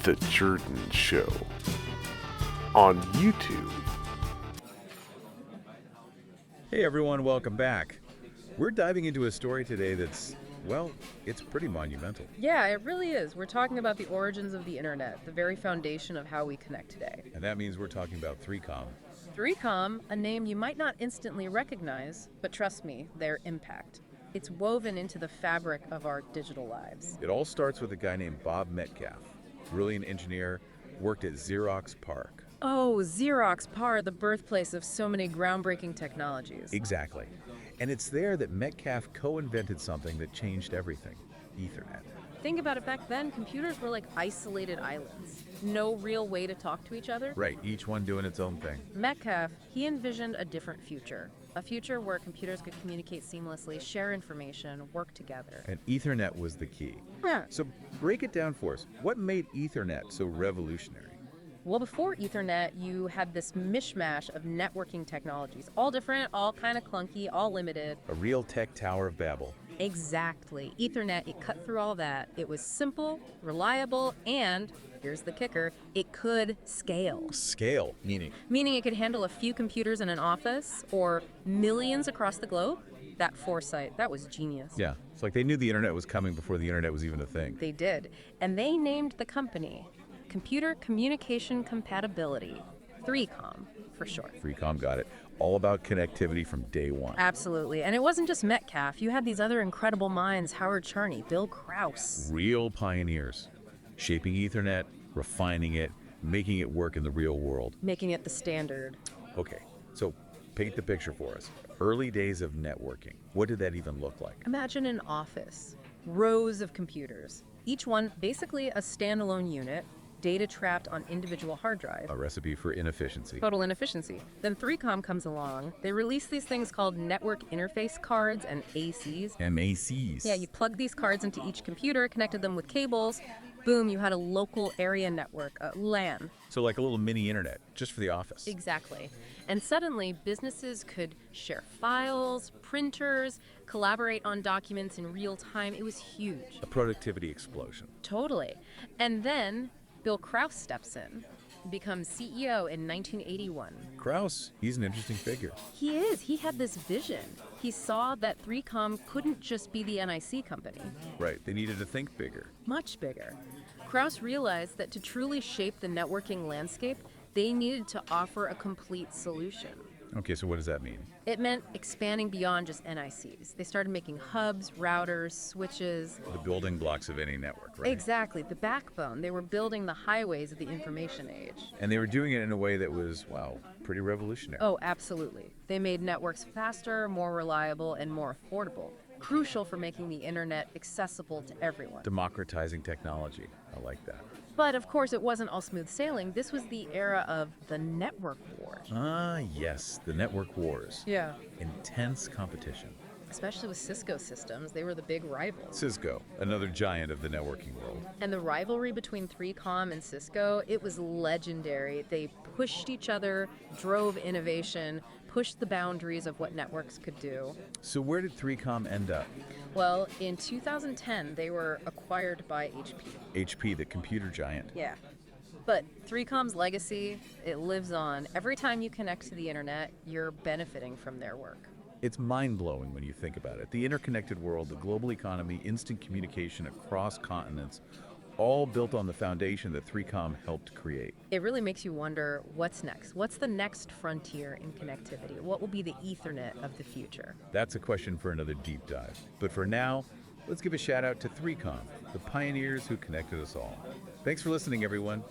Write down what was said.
The Jordan Show on YouTube. Hey everyone, welcome back. We're diving into a story today that's, well, it's pretty monumental. Yeah, it really is. We're talking about the origins of the internet, the very foundation of how we connect today. And that means we're talking about 3Com. 3Com, a name you might not instantly recognize, but trust me, their impact. It's woven into the fabric of our digital lives. It all starts with a guy named Bob Metcalfe, brilliant engineer, worked at Xerox PARC. Oh, Xerox PARC, the birthplace of so many groundbreaking technologies. Exactly. And it's there that Metcalfe co-invented something that changed everything, Ethernet. Think about it, back then, computers were like isolated islands. No real way to talk to each other. Right, each one doing its own thing. Metcalfe, he envisioned a different future. A future where computers could communicate seamlessly, share information, work together. And Ethernet was the key. Yeah. So break it down for us. What made Ethernet so revolutionary? Well, before Ethernet, you had this mishmash of networking technologies. All different, all kind of clunky, all limited. A real tech Tower of Babel. Exactly. Ethernet, it cut through all that. It was simple, reliable, and, here's the kicker, it could scale. Scale, meaning? Meaning it could handle a few computers in an office or millions across the globe. That foresight, that was genius. Yeah, it's like they knew the internet was coming before the internet was even a thing. They did. And they named the company Computer Communication Compatibility, 3Com for short. 3Com got it. All about connectivity from day one. Absolutely. And it wasn't just Metcalfe. You had these other incredible minds, Howard Charney, Bill Krause. Real pioneers, shaping Ethernet, refining it, making it work in the real world. Making it the standard. Okay, so paint the picture for us. Early days of networking. What did that even look like? Imagine an office, rows of computers, each one basically a standalone unit, data trapped on individual hard drives. A recipe for inefficiency. Total inefficiency. Then 3Com comes along. They release these things called network interface cards and ACs. MACs. Yeah, you plug these cards into each computer, connected them with cables. Boom, you had a local area network, LAN. So like a little mini internet, just for the office. Exactly. And suddenly, businesses could share files, printers, collaborate on documents in real time. It was huge. A productivity explosion. Totally. And then Bill Krause steps in, becomes CEO in 1981. Krause, he's an interesting figure. He is. He had this vision. He saw that 3Com couldn't just be the NIC company. Right, they needed to think bigger. Much bigger. Krause realized that to truly shape the networking landscape, they needed to offer a complete solution. Okay, so what does that mean? It meant expanding beyond just NICs. They started making hubs, routers, switches. The building blocks of any network, right? Exactly, the backbone. They were building the highways of the information age. And they were doing it in a way that was, wow, pretty revolutionary. Oh, absolutely. They made networks faster, more reliable, and more affordable. Crucial for making the internet accessible to everyone. Democratizing technology. I like that. But of course, it wasn't all smooth sailing. This was the era of the network wars. Ah, yes, the network wars. Yeah. Intense competition. Especially with Cisco systems, they were the big rivals. Cisco, another giant of the networking world. And the rivalry between 3Com and Cisco, it was legendary. They pushed each other, drove innovation, pushed the boundaries of what networks could do. So where did 3Com end up? Well, in 2010, they were acquired by HP. HP, the computer giant. Yeah. But 3Com's legacy, it lives on. Every time you connect to the internet, you're benefiting from their work. It's mind-blowing when you think about it. The interconnected world, the global economy, instant communication across continents, all built on the foundation that 3Com helped create. It really makes you wonder, what's next? What's the next frontier in connectivity? What will be the Ethernet of the future? That's a question for another deep dive. But for now, let's give a shout out to 3Com, the pioneers who connected us all. Thanks for listening, everyone.